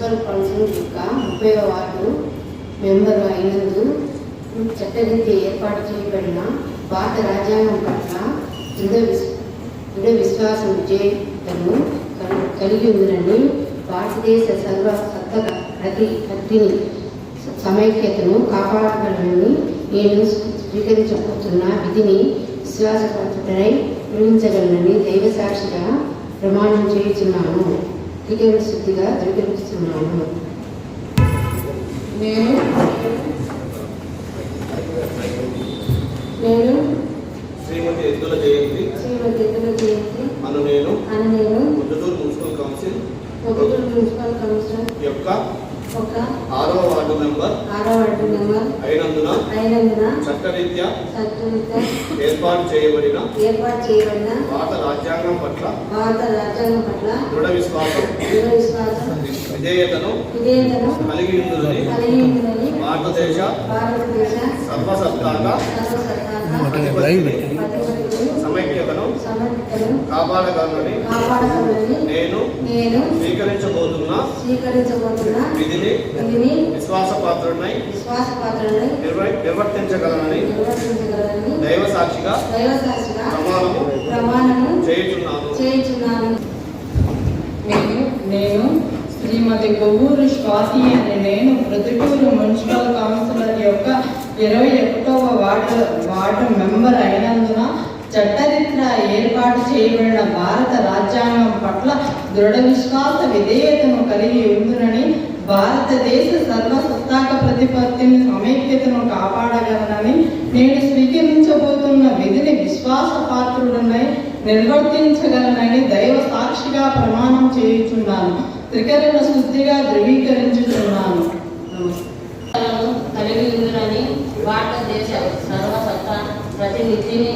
Municipal council యొక్క 30వ ward member అయినందు చట్టరీత్యా ఏర్పాటు చేయబడిన భారత రాజ్యాంగం పట్ల దృఢ విశ్వాసం విజేతను కలిగి ఉందని భారతదేశ సర్వసత్తక ప్రతిని సమైక్యతను కాపాడగలనని నేను స్వీకరించబోతున్న విధిని విశ్వాసపాత్రుడై నిర్వహించగలనని దైవ సాక్షిగా ప్రమాణం చేయుచున్నాను. త్రికరణ శుద్ధిగా ధృవీకరిస్తున్నాను. నేను శ్రీమతి ఎద్దుల జయంతి అను నేను పొద్దుటూరు మున్సిపల్ కౌన్సిల్ యొక్క 6వ వార్డు మెంబర్ అయినందున చట్టరీత్యా ఏర్పాటు చేయబడిన భారత రాజ్యాంగం పట్ల దృఢ విశ్వాసం విధేయతను కలిగి ఉందని భారతదేశ సర్వసత్తాక సమైక్యతను కాపాడగలనని నేను స్వీకరించబోతున్న విధిని విశ్వాసపాత్రుడినై నిర్వర్తించగలనని దైవ సాక్షిగా ప్రమాణము చేయుచున్నాను. నేను శ్రీమతి కొవ్వూరు స్వాతి అనే నేను ప్రొద్దుటూరు మున్సిపల్ కౌన్సిలర్ యొక్క 21వ వార్డు మెంబర్ అయినందున చట్టరీత్యా ఏర్పాటు చేయబడిన భారత రాజ్యాంగం పట్ల దృఢ విశ్వాస విధేయతను కలిగి ఉండునని భారతదేశ సర్వసత్తాక ప్రతిపత్తిని సమైక్యతను కాపాడగలనని నేను స్వీకరించబోతున్న విధిని విశ్వాసపాత్రుడనై నిర్వర్తించగలనని దైవ సాక్షిగా ప్రమాణం చేయుచున్నాను. త్రికరణ శుద్ధిగా ధృవీకరించుచున్నాను. కలిగి ఉందని భారతదేశ సర్వసత్తా ప్రతినిధిని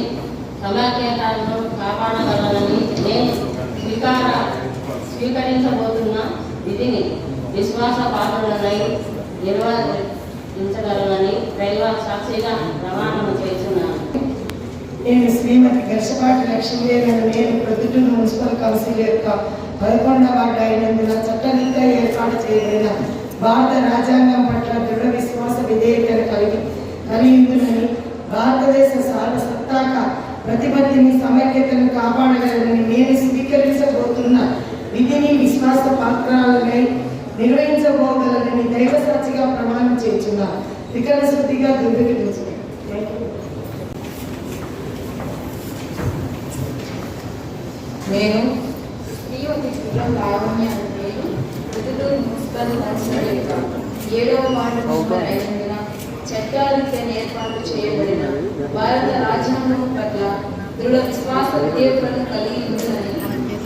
సమైక్యతను కాపాడగలనని నేను స్వీకరించబోతున్న విధిని విశ్వాసపాత్రుడనై నిర్వర్తించగలనని దైవ సాక్షిగా ప్రమాణం చేస్తున్నాను. నేను శ్రీమతి గర్షపాటి లక్ష్మీదేవి నేను ప్రొద్దుటూరు మున్సిపల్ కౌన్సిల్ యొక్క 11వ వార్డు అయినందున చట్టరీత్యా ఏర్పాటు చేయబడిన భారత రాజ్యాంగం పట్ల దృఢ విశ్వాస విధేయతను కలిగి ఉందని భారతదేశ సర్వసత్తాక ప్రతిపత్తిని సమైక్యతను కాపాడగలనని నేను స్వీకరించబోతున్న విధిని విశ్వాస పాత్రాలపై నిర్వహించబోగలనని దైవ సాక్షిగా ప్రమాణం చేస్తున్నాను. త్రికరణ శుద్ధిగా ధృవీకరించున్నాను. నేను శ్రీమతి లావణ్య ప్రొద్దుటూరు మున్సిపల్ కౌన్సిల్ యొక్క 7వ వార్డు మెంబర్ అయినందున చట్టారీత్యా ఏర్పాటు చేయబడిన భారత రాజ్యాంగం పట్ల దృఢ విశ్వాస విధేయతను కలిగి ఉందని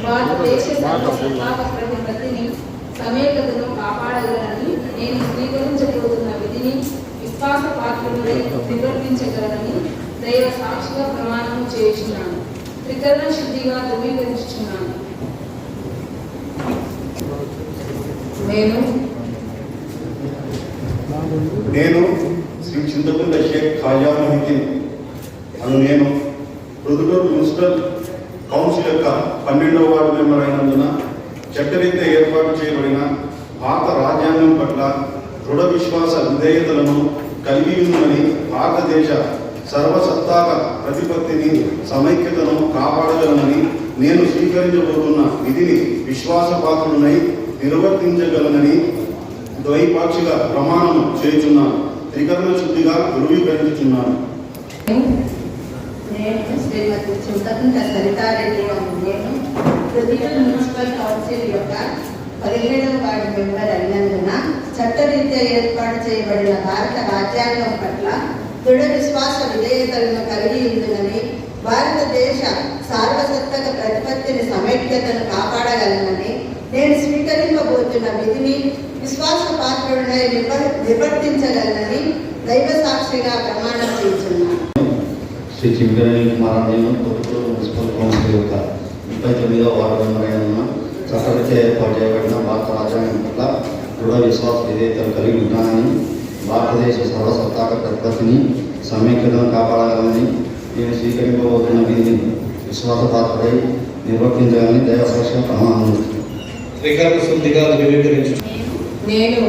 భారతదేశ సర్వసత్తాక ప్రతిపత్తిని సమైక్యతను కాపాడగలనని నేను స్వీకరించబోతున్న విధిని విశ్వాసపాత్రుడై నిర్వర్తించగలనని దైవ సాక్షిగా ప్రమాణం చేయుచున్నాను. త్రికరణ శుద్ధిగా ధృవీకరించుచున్నాను. నేను శ్రీ చింతకుంట షేక్ ఖాజా మొహిద్దీన్ అను నేను ప్రొద్దుటూరు మున్సిపల్ కౌన్సిల్ యొక్క 12వ వార్డు మెంబర్ అయినందున చట్టరీత్యా ఏర్పాటు చేయబడిన భారత రాజ్యాంగం పట్ల దృఢ విశ్వాస విధేయతలను కలిగి ఉందని భారతదేశ సర్వసత్తాక ప్రతిపత్తిని సమైక్యతను కాపాడగలనని నేను స్వీకరించబోతున్న విధిని విశ్వాసపాత్రుడనై నిర్వర్తించగలనని ద్వైపాక్షిక ప్రమాణం చేయుచున్నాను. త్రికరణ శుద్ధిగా ధృవీకరించుచున్నాను. నేను శ్రీమతి చింతకుంట సరితారెడ్డి నేను ప్రొద్దుటూరు మున్సిపల్ కౌన్సిల్ యొక్క 17వ వార్డు మెంబర్ అయినందున చట్టరీత్యా ఏర్పాటు చేయబడిన భారత రాజ్యాంగం పట్ల దృఢ విశ్వాస విధేయతలను కలిగి ఉందని భారతదేశ సార్వసత్తక ప్రతిపత్తిని సమైక్యతను కాపాడగలనని నేను స్వీకరింపబోతున్న విధిని విశ్వాసపాత్రుడనై నిర్వర్తించగలనని దైవ సాక్షిగా ప్రమాణం చేస్తున్నాను. శ్రీ చిమ్మిగరణి కుమార్ నేను పొద్దుటూరు మున్సిపల్ కౌన్సిల్ యొక్క 29వ వార్డు మెంబర్ అయిన చట్టరీత్యా ఏర్పాటు చేయబడిన భారత రాజ్యాంగం పట్ల దృఢ విశ్వాస విధేయతలు కలిగి ఉంటానని భారతదేశ సర్వసత్తాక ప్రతిపత్తిని సమైక్యతను కాపాడగలని నేను స్వీకరింపబోతున్న విధిని విశ్వాసపాత్రుడై నిర్వర్తించాలని దైవ సాక్షిగా ప్రమాణం. త్రికరణ శుద్ధిగా ధృవీకరించు. నేను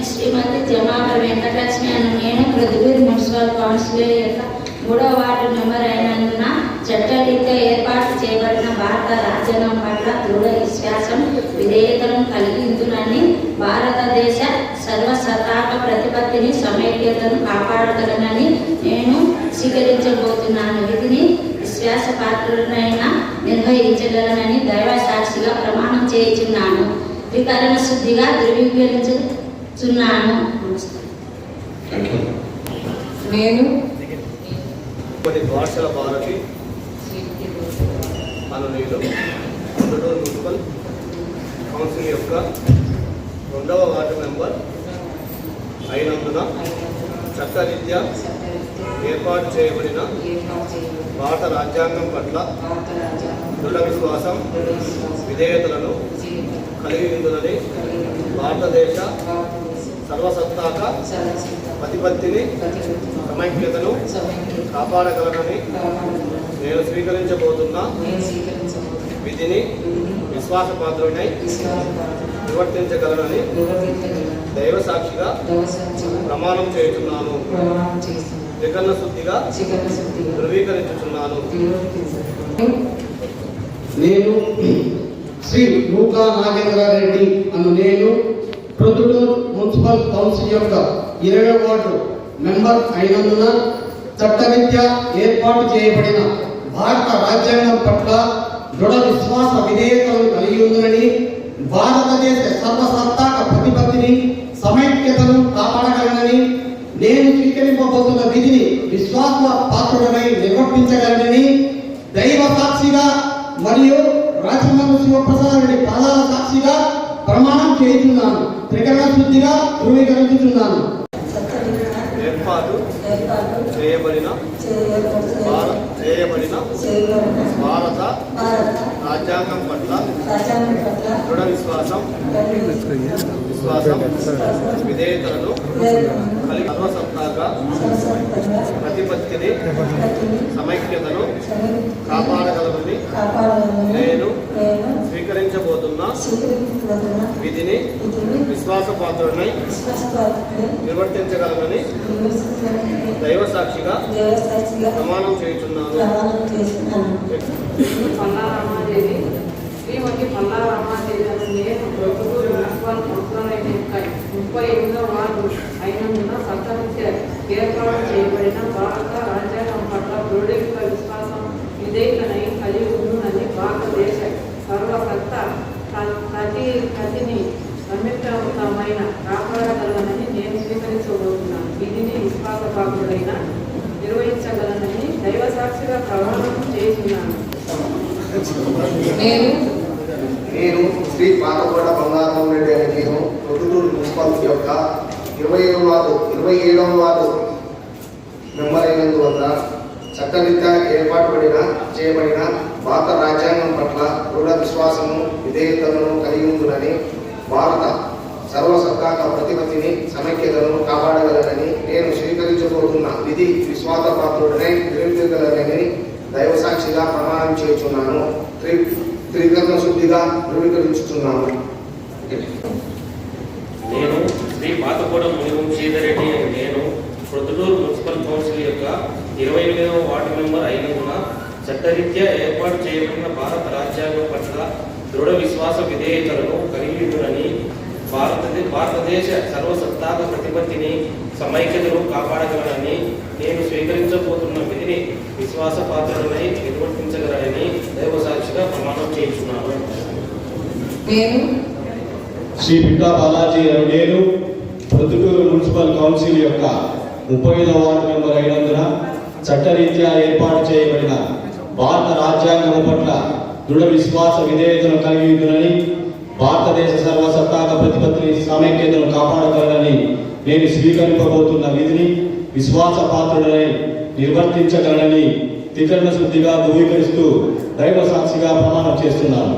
శ్రీమతి జమాల వెంకటలక్ష్మి అను నేను ప్రొద్దుటూరు మున్సిపల్ కౌన్సిల్ యొక్క 3వ వార్డు మెంబర్ అయినందున చట్టరీత్యా ఏర్పాటు చేయబడిన భారత రాజ్యాంగం పట్ల దృఢ విశ్వాసం విధేయతను కలిగి ఉంటుందని భారతదేశ సర్వసత్తాక ప్రతిపత్తిని సమైక్యతను కాపాడగలనని నేను స్వీకరించబోతున్నాను. విధిని విశ్వాసపాత్రులైన నిర్వహించగలనని దైవ సాక్షిగా ప్రమాణం చేయుచున్నాను. వికరణ శుద్ధిగా ధృవీకరించుచున్నాను. నేను కొన్ని భాషల భారతి నేను ప్రొద్దుటూరు మున్సిపల్ కౌన్సిల్ యొక్క 2వ వార్డు మెంబర్ అయినందున చట్టరీత్యా ఏర్పాటు చేయబడిన భారత రాజ్యాంగం పట్ల దృఢ విశ్వాసం విధేయతలను కలిగి ఉందని భారతదేశ సర్వసత్తాక ప్రతిపత్తిని సమైక్యతను కాపాడగలనని నేను స్వీకరించబోతున్న విధిని విశ్వాసపాత్రుడై నిర్వర్తించగలనని దైవ సాక్షిగా ప్రమాణం చేయుచున్నాను. వికరణ శుద్ధిగా ధృవీకరించుచున్నాను. నేను శ్రీ నూకా నాగేంద్రారెడ్డి అను నేను ప్రొద్దుటూరు మున్సిపల్ కౌన్సిల్ యొక్క 20వ వార్డు మెంబర్ అయినందున చట్టరీత్యా ఏర్పాటు చేయబడిన భారత రాజ్యాంగం పట్ల దృఢ విశ్వాస విధేయతలను కలిగి ఉందని భారతదేశ సర్వసత్తాక ప్రతిపత్తిని సమైక్యతను కాపాడగలనని నేను స్వీకరింపబోతున్న విధిని విశ్వాస పాత్రుడనై నిర్వర్తించగలనని దైవ సాక్షిగా మరియు రాజమండ్రి శివప్రసాద్ రెడ్డి పాదాల సాక్షిగా ప్రమాణం చేయుచున్నాను. త్రికరణ శుద్ధిగా ధృవీకరించుచున్నాను. ఏర్పాటు చేయబడిన భారత రాజ్యాంగం పట్ల దృఢ విశ్వాసం విధేయతలను కలిగి సర్వసత్తాక ప్రతిపత్తిని సమైక్యతను కాపాడగలనని నేను స్వీకరించబోతున్న విధిని విశ్వాసపాత్రుడనై నిర్వర్తించగలనని దైవ సాక్షిగా ప్రమాణం చేయుచున్నాను. పల్లారామాదేవి శ్రీమతి పల్లారామాదేవి అని నేను ప్రొద్దుటూరు మున్సిపల్ కౌన్సిలర్ యొక్క 38వ వార్డు అయినందున చట్టరీత్యా ఏర్పాటు చేయబడిన భారత రాజ్యాంగం పట్ల దృఢ విశ్వాసం విధేయతనై కలిగి ఉందని భారతదేశ సర్వసత్తా ప్రతిని సంయుక్తమైన కాపాడగలనని నేను స్వీకరించబోతున్నాను. విధిని విశ్వాసపాత్రుడైన నిర్వహించగలనని దైవ సాక్షిగా ప్రమాణం చేస్తున్నాను. నేను శ్రీ పాతగోడ బంగారం రెడ్డి అని నేను ప్రొద్దుటూరు మున్సిపల్ యొక్క 27వ వార్డు మెంబర్ అయినందువల్ల చట్టరీత్యా చేయబడిన భారత రాజ్యాంగం పట్ల దృఢ విశ్వాసము విధేయతలను కలిగి ఉందని భారత సర్వసత్తాక ప్రతిపత్తిని సమైక్యతను కాపాడగలనని నేను స్వీకరించబోతున్న విధి విశ్వాసపాత్రుడనై నిర్వహించగలనని దైవ సాక్షిగా ప్రమాణం చేయుచున్నాను. త్రికరణ శుద్ధిగా ధృవీకరించుచున్నాను. నేను శ్రీ పాతగోడ మునివంశీధరెడ్డి అని నేను ప్రొద్దుటూరు మున్సిపల్ కౌన్సిల్ యొక్క 28వ వార్డు మెంబర్ అయినందున చట్టరీత్యా ఏర్పాటు చేయబడిన భారత రాజ్యాంగం పట్ల దృఢ విశ్వాస విధేయతలను కలిగి ఉందని భారతదేశ సర్వసత్తాక ప్రతిపత్తిని సమైక్యతను కాపాడగలనని నేను స్వీకరించబోతున్న విధిని విశ్వాసపాత్రుడనై నిర్వర్తించగలనని దైవ సాక్షిగా ప్రమాణం చేయించున్నాను. నేను శ్రీ పిట్టా బాలాజీ నేను ప్రొద్దుటూరు మున్సిపల్ కౌన్సిల్ యొక్క 35వ వార్డు మెంబర్ అయినందున చట్టరీత్యా ఏర్పాటు చేయబడిన భారత రాజ్యాంగం పట్ల దృఢ విశ్వాస విధేయతను కలిగి ఉందని భారతదేశ సర్వసత్తాక ప్రతిపత్తిని సమైక్యతను కాపాడగలనని నేను స్వీకరింపబోతున్న విధిని విశ్వాసపాత్రుడనై నిర్వర్తించగలనని త్రికరణ శుద్ధిగా ధృవీకరిస్తూ దైవ సాక్షిగా ప్రమాణం చేస్తున్నాను.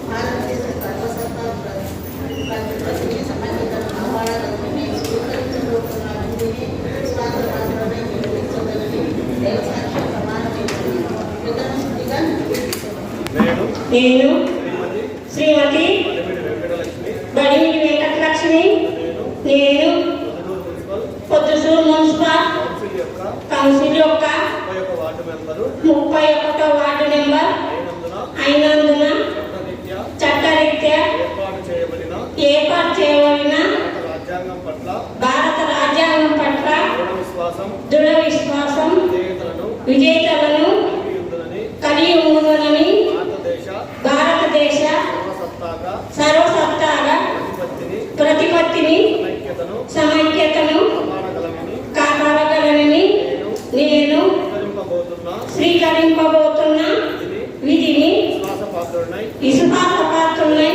భారతదేశ సర్వసత్తా ప్రతిపత్తిని సమైక్యతను కాపాడగలనని నేను స్వీకరించబోతున్న నేను శ్రీమతి శ్రీమతి బడిమిడి బడిమిడి వెంకటలక్ష్మి వెంకటలక్ష్మి నేను నేను Proddatur municipal Proddatur municipal council యొక్క 31వ వార్డు నెంబర్ అయినందున చట్టరీత్యా ఏర్పాటు చేయబడిన భారత రాజ్యాంగం పట్ల దృఢ విశ్వాసం విజేతలను కలిగి ఉండునని భారతదేశ సర్వసత్తాక ప్రతిపత్తిని సమైక్యతను కాపాడగలనని నేను స్వీకరింపబోతున్న విధిని విశ్వాసపాత్రులై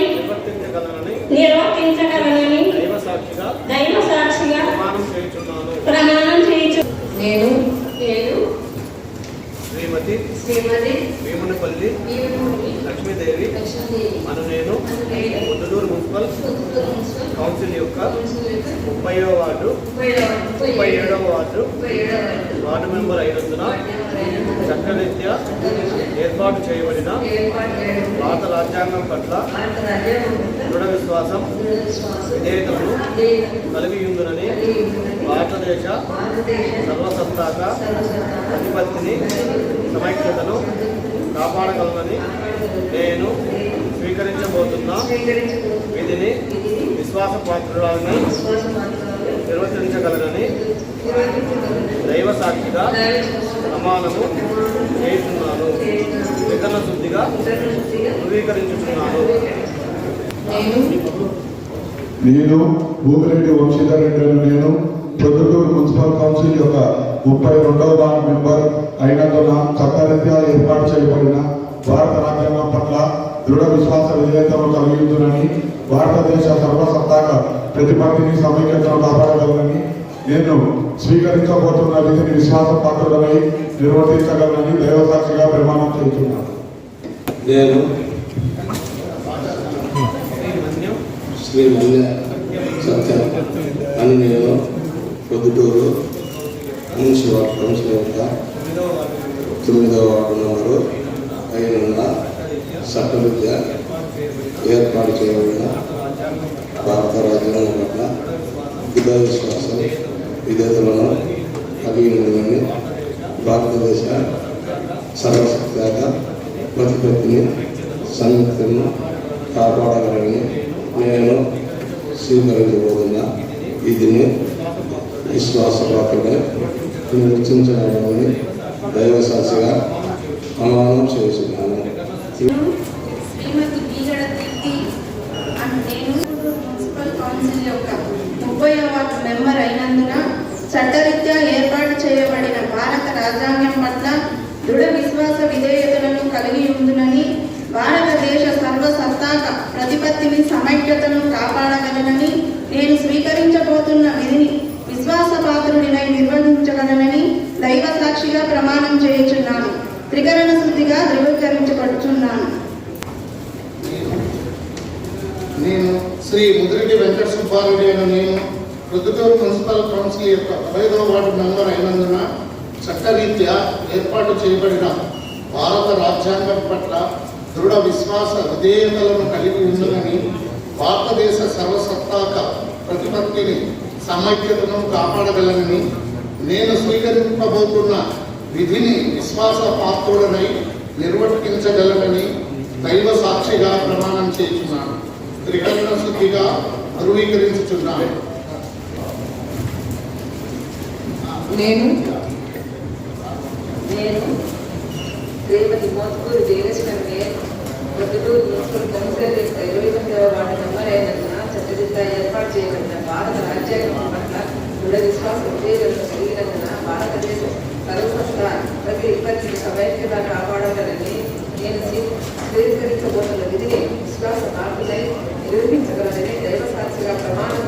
నిర్వర్తించగలనని దైవ సాక్షిగా ప్రమాణం చేయుచు. నేను శ్రీమతి శ్రీమతి వేమునపల్లి వీరమణి లక్ష్మీదేవి లక్ష్మీదేవి అను నేను పొద్దుటూరు మున్సిపల్ కౌన్సిల్ యొక్క 30వ వార్డు 37వ వార్డు వార్డు మెంబర్ అయినందున చట్టరీత్యా ఏర్పాటు చేయబడిన భారత రాజ్యాంగం పట్ల దృఢ విశ్వాసం విధేయతలను కలిగి ఉందని భారతదేశ సర్వసత్తాక ప్రతిపత్తిని సమైక్యతను కాపాడగలనని నేను స్వీకరించబోతున్న విధిని విశ్వాసపాత్రురాలని నిర్వర్తించగలనని దైవ సాక్షిగా ప్రమాణము చేస్తున్నాను. వికరణ శుద్ధిగా ధృవీకరించుతున్నాను. నేను భూమిరెడ్డి వంశీధర్ రెడ్డి నేను ప్రొద్దుటూరు మున్సిపల్ కౌన్సిల్ యొక్క 32వ వార్డు మెంబర్ అయినందున చట్టరీత్యా ఏర్పాటు చేయబడిన భారత రాజ్యాంగం పట్ల దృఢ విశ్వాస విధేయతను కలిగి ఉందని భారతదేశ సర్వసత్తాక ప్రతిపత్తిని సమైక్యతను కాపాడగలనని నేను స్వీకరించబోతున్న విధిని విశ్వాసపాత్రులపై నిర్వర్తించగలనని దైవసాక్షిగా ప్రమాణం చేస్తున్నాను. నేను శ్రీ మల్లె సత్యం అని నేను పొద్దుటూరు మున్సిపల్ కౌన్సిల్ యొక్క 9వ వార్డు నంబరు అయిన చట్టరీత్యా ఏర్పాటు చేయబడిన భారత రాజ్యాంగం పట్ల దృఢ విశ్వాసం విధేయతలను కలిగి ఉందని భారతదేశ సర్వసత్తాక ప్రతిపత్తిని సంయుక్తను కాపాడగలని నేను స్వీకరించబోతున్న విధిని విశ్వాసపాత్రగా నిర్వర్తించగలనని దైవసాక్షిగా ప్రమాణం చేస్తున్నాను. శ్రీమతి బీగడ దీప్తి అని నేను మున్సిపల్ కౌన్సిల్ యొక్క 30వ వార్డు మెంబర్ అయినందున చట్టరీత్యా ఏర్పాటు చేయబడిన భారత రాజ్యాంగం పట్ల దృఢ విశ్వాస విధేయతలను కలిగి ఉండునని భారతదేశ సర్వసత్తాక ప్రతిపత్తిని సమైక్యతను కాపాడగలనని నేను స్వీకరించబోతున్న విధిని విశ్వాసపాత్రుడినై నిర్వహించగలనని దైవ సాక్షిగా ప్రమాణం చేయుచున్నాను. త్రికరణ శుద్ధిగా ధృవీకరించబడుచున్నాను. నేను శ్రీ ముదిరెడ్డి వెంకట సుబ్బారెడ్డి అని నేను ప్రొద్దుటూరు మున్సిపల్ కౌన్సిల్ యొక్క 15వ వార్డు మెంబర్ అయినందున చట్టరీత్యా ఏర్పాటు చేయబడిన భారత రాజ్యాంగం పట్ల దృఢ విశ్వాస విధేయతలను కలిగి ఉందని భారతదేశ సర్వసత్తాక ప్రతిపత్తిని సమైక్యతను కాపాడగలనని నేను స్వీకరింపబోతున్న విధిని విశ్వాసపాత్రుడనై నిర్వర్తించగలనని దైవ సాక్షిగా ప్రమాణం చేస్తున్నాను. త్రికరణ శుద్ధిగా ధృవీకరించుచున్నాను. నేను శ్రీమతి మోత్కూరు దేవేశ్వరి పొద్దుటూరు మున్సిపల్ కౌన్సిల్ యొక్క 29వ వార్డు మెంబర్ అయినందున చట్టరీత్యా ఏర్పాటు చేయబడిన భారత రాజ్యాంగం పట్ల దృఢ విశ్వాస విధేయతలను కలిగినందున భారతదేశ సర్వసత్తా ప్రతిపత్తిని సమైక్యత కాపాడగలని నేను స్వీకరించబోతున్న విధిని విశ్వాసపాత్రులై నిర్వహించగలనని దైవ సాక్షిగా ప్రమాణం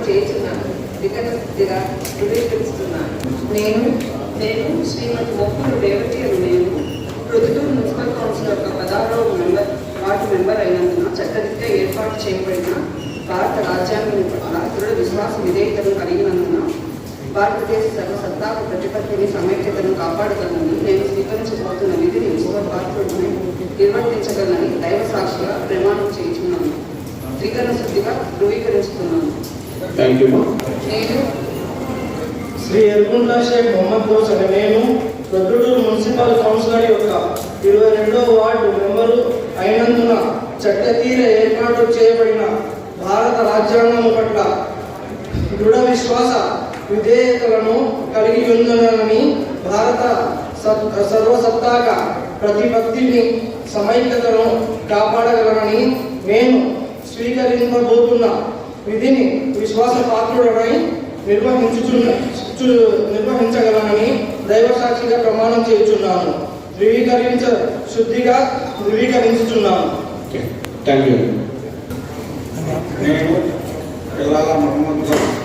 చేయుచున్నాను. వికృతిగా ధృవీకరిస్తున్నాను. నేను శ్రీమతి మొక్కులు రేవతి అని నేను ప్రొద్దుటూరు మున్సిపల్ కౌన్సిల్ యొక్క 16వ వార్డు మెంబర్ అయినందున చట్టరీత్యా ఏర్పాటు చేయబడిన భారత రాజ్యాంగం పట్ల దృఢ విశ్వాస విధేయతను కలిగినందున భారతదేశ సర్వసత్తాక ప్రతిపత్తిని సమైక్యతను కాపాడగలనని నేను స్వీకరించబోతున్న విధిని విశ్వాసపాత్రుడిని నిర్వర్తించగలనని దైవ సాక్షిగా ప్రమాణం చేయించున్నాను. త్రికరణ శుద్ధిగా ధృవీకరిస్తున్నాను. నేను శ్రీ ఎల్గుండ్ల షేక్ మొహమ్మద్ గౌస్ అనే నేను ప్రొద్దుటూరు మున్సిపల్ కౌన్సిలర్ యొక్క 22వ వార్డు మెంబరు అయినందున చట్టతీర ఏర్పాటు చేయబడిన భారత రాజ్యాంగం పట్ల దృఢ విశ్వాస విధేయతలను కలిగి ఉందని, భారత సర్వసత్తాక ప్రతిపత్తిని సమైక్యతను కాపాడగలనని నేను స్వీకరింపబోతున్న విధిని విశ్వాసపాత్రుడనై నిర్వహించగలనని దైవసాక్షిగా ప్రమాణం చేయుచున్నాను. శుద్ధిగా ధృవీకరించుచున్నాను. నేను పిల్లల మహమ్మద్ గౌస్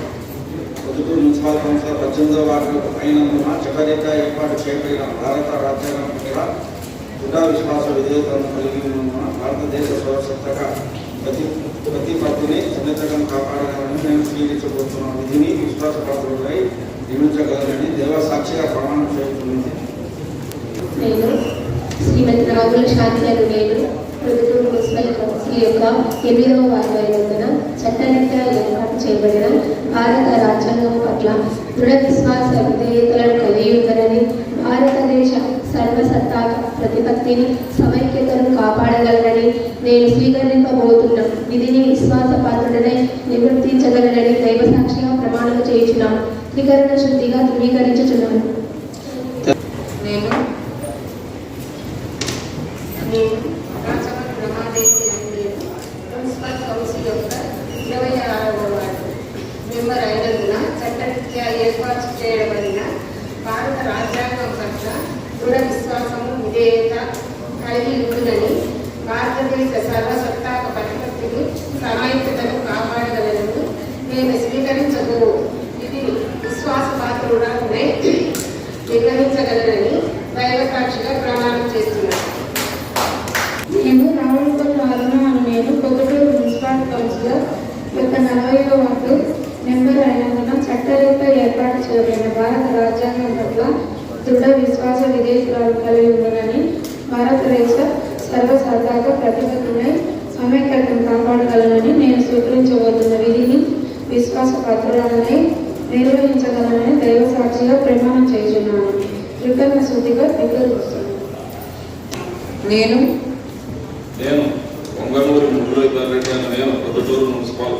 పొద్దుటూరు మున్సిపల్ కౌన్సిలర్ 18వ వార్డు అయినందున చట్టరీత్యా ఏర్పాటు చేయబడిన భారత రాజ్యాంగం పట్ల దృఢ విశ్వాస విధేయతలను కలిగి ఉన్నందున భారతదేశ సర్వసత్తాక ప్రతిపత్తిని సున్నితంగా కాపాడగలని నేను స్వీకరించబోతున్న విధిని విశ్వాసపాత్రులై నిర్మించగలనని దేవసాక్షిగా ప్రమాణం చేస్తున్నది. నేను శ్రీమతి రాగుల శాంతి అని నేను ప్రొద్దుటూరు మున్సిపల్ కౌన్సిల్ యొక్క 8వ వార్డు అయినందున చట్టరీత్యా ఏర్పాటు చేయబడిన భారత రాజ్యాంగం పట్ల దృఢ విశ్వాస విధేయతలను కలిగి ఉందని, భారతదేశ సర్వసత్తాక ప్రతిపత్తిని సమైక్యతను కాపాడగలనని నేను స్వీకరింపబోతున్న విధిని విశ్వాసపాత్రుడనై నిర్వర్తించగలనని దైవసాక్షిగా ప్రమాణం చేయుచున్నాను. త్రికరణ శుద్ధిగా ధృవీకరించుచున్నాను. నేను రమాదేవి అని మున్సిపల్ కౌన్సిల్ యొక్క 26వ వార్డు మెంబర్ అయినందున చట్టరీత్యా ఏర్పాటు చేయబడిన భారత రాజ్యాంగం పట్ల దృఢ విశ్వాసము విధేయత కలిగి ఉంటుందని, భారతదేశ సర్వసత్తాక ప్రతిపత్తిని సమైక్యతను కాపాడగలనని నేను స్వీకరించబో ఇది విశ్వాసపాత్రుడనై నిర్వహించగలనని దైవసాక్షిగా ప్రమాణం చేస్తున్నాను. నేను రావులపల్లి అరుణ అని నేను పొద్దుటూరు మున్సిపల్ కౌన్సిలర్ యొక్క 40వ వార్డు మెంబర్ అయినందున చట్టరీత్యా ఏర్పాటు చేయబడిన భారత రాజ్యాంగం పట్ల దృఢ విశ్వాస విధేయతలను కలిగి ఉందని, భారతదేశ సర్వసత్తాక ప్రతిపత్తిని సమైక్యతను కాపాడగలనని నేను స్వీకరించబోతున్న విధిని విశ్వాసపాత్రుడనై నిర్వహించగలనని దైవసాక్షిగా ప్రమాణం చేయుచున్నాను. త్రికరణ శుద్ధిగా ధృవీకరిస్తున్నాను. నేను పొంగనూరి మురళీధర్ రెడ్డి అని నేను ప్రొద్దుటూరు మున్సిపల్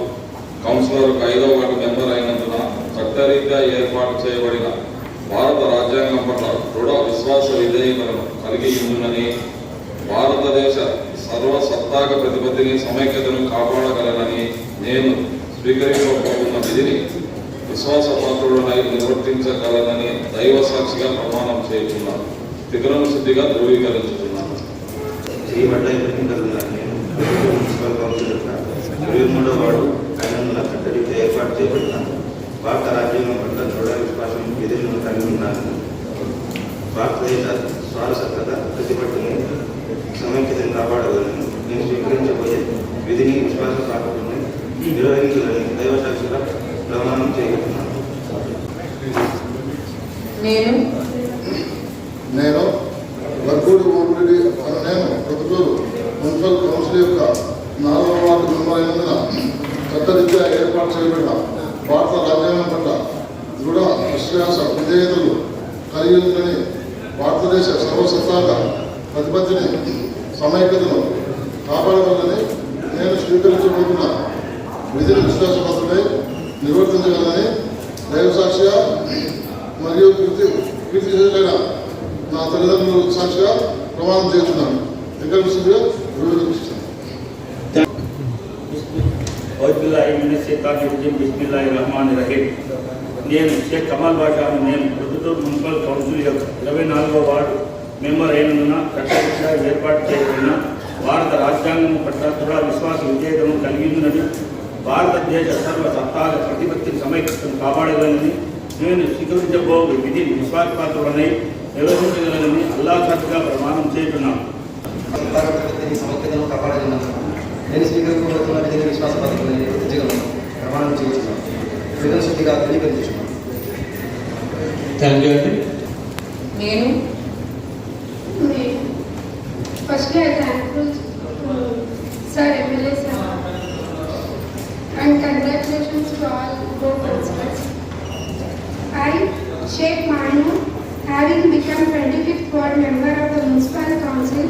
కౌన్సిలర్ 5వ వార్డు మెంబర్ అయినందున చట్టరీత్యా ఏర్పాటు చేయబడిన భారత రాజ్యాంగం పట్ల దృఢ విశ్వాస విధేయతలను కలిగి ఉందని, భారతదేశ సర్వసత్తాక ప్రతిపత్తిని సమైక్యతను కాపాడగలనని నేను స్వీకరించబోతున్న విధిని విశ్వాసపాత్రుడనై నిర్వర్తించగలనని దైవసాక్షిగా ప్రమాణం చేస్తున్నాను. త్రికరణ శుద్ధిగా ధృవీకరించుతున్నాను. మున్సిపల్ కౌన్సిల్ యొక్క 23వ వార్డు అయినందున చట్టరీత్యా ఏర్పాటు చేయబడిన భారత రాజ్యాంగం పట్ల దృఢ విశ్వాసం విధులను కలిగి ఉన్నాను. భారతదేశ స్వారసత్వత ప్రతిపత్తిని సమైక్యతను కాపాడగలను నేను స్వీకరించబోయే విధిని విశ్వాసపాత్రుడిని నిర్వహించాలని దైవసాక్షిగా ప్రమాణం చేయబోతున్నాను. నేను వర్గూడి ఓపిరెడ్డి అని నేను ప్రొద్దుటూరు మున్సిపల్ కౌన్సిల్ యొక్క 4వ వార్డు మెంబర్ అయినందున చట్టరీత్యా ఏర్పాటు చేయబడిన భారత రాజ్యాంగం పట్ల దృఢ విశ్వాస విధేయతలు కలిగి ఉందని, భారతదేశ సర్వసత్తాక ప్రతిపత్తిని సమైక్యతను కాపాడగలని నేను స్వీకరించబోతున్న విధిని విశ్వాసపాత్రుడై నిర్వర్తించగలనని దైవసాక్షిగా మరియు కీర్తిశేషులైన నా తల్లిదండ్రుల సాక్షిగా ప్రమాణం చేస్తున్నాను. త్రికరణ నేను షేక్ కమాల్ బాషా నేను ప్రొద్దుటూరు మున్సిపల్ కౌన్సిల్ యొక్క 24వ వార్డు మెంబర్ అయినందున చట్టరీత్యా ఏర్పాటు చేయబడిన భారత రాజ్యాంగం పట్ల దృఢ విశ్వాస విధేయతను కలిగి ఉందని, భారతదేశ సర్వసత్తాక ప్రతిపత్తిని సమైక్యతను కాపాడగలని నేను స్వీకరించబో విధిని విశ్వాసపాత్రుడనై నిర్వహించగలనని అల్లాహ్ ప్రమాణం చేస్తున్నాను. సమైక్యతను కాపాడగలను నేను స్వీకరించబోతున్న విధిని విశ్వాసపాత్రుడనై నిర్వర్తించగలను ప్రమాణం చేస్తున్నాను. త్రికరణ శుద్ధిగా ధృవీకరించుతున్నాను. థ్యాంక్ యూ అండి. నేను Firstly, I thankful Sir MLA sir and congratulations to all co-principals. I, Sheikh Manu, having become 25th ward member of the Municipal Council,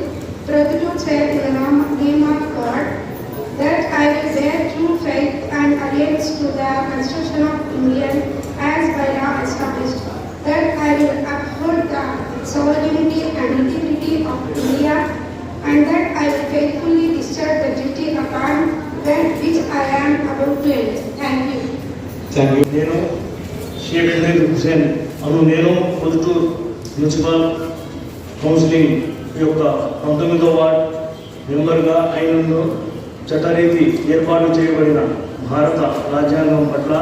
Prathutur swear in the name of God that I will bear true faith and allegiance to the Constitution of India as by law established, that I will uphold the sovereignty and integrity of India, and that I will faithfully discharge the duty upon which I am about to enter. Thank you. Thank you. నేను షేక్ అహ్మద్ హుసేన్ అను నేను Proddatur municipal counselling యొక్క 19వ ward మెంబర్గా అయినందు చట్టరీతి ఏర్పాటు చేయబడిన భారత రాజ్యాంగం పట్ల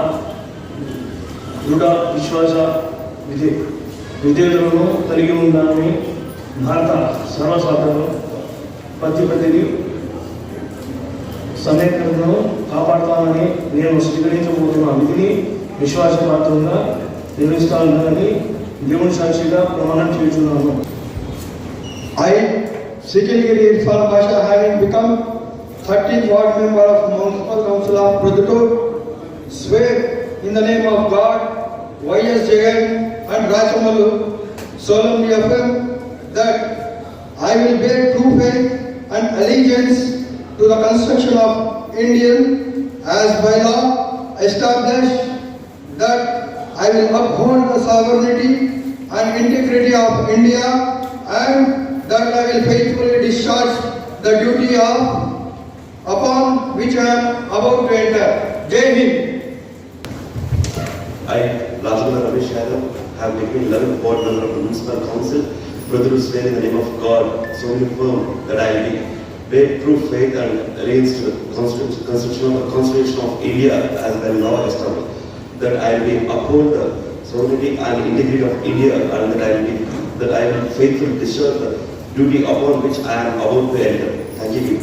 దృఢ విశ్వాస విధేయులను కలిగి ఉండాలని భారత సర్వసాధారణ ప్రతిపత్తిని సమీకరణను కాపాడుతామని నేను స్వీకరించబోతున్న విధిని విశ్వాసపాత్రంగా నిర్వహిస్తానని దేవుని సాక్షిగా ప్రమాణం చేస్తున్నాను. I, Sikilgiri Irfan Pasha, having become 13th ward member of Municipal Council of Prathutur, swear in the name of God, Y.S. Jagan and Rajamalu, solemnly affirm that I will bear true faith and allegiance to the Constitution of India as by law established, that I will uphold the sovereignty and integrity of India, and that I will faithfully discharge the duty upon which I am about to enter. Jai Hind. I, Rajendra Ramesh Yadav, have become 11th ward member of the Municipal Council, Prathutur swear in the name of God, solemnly affirm that I will bear true faith and allegiance to the Constitution of India as by law established, that I will uphold the sovereignty and integrity of India, and that I will faithfully discharge the duty upon which I am about to enter. Thank you.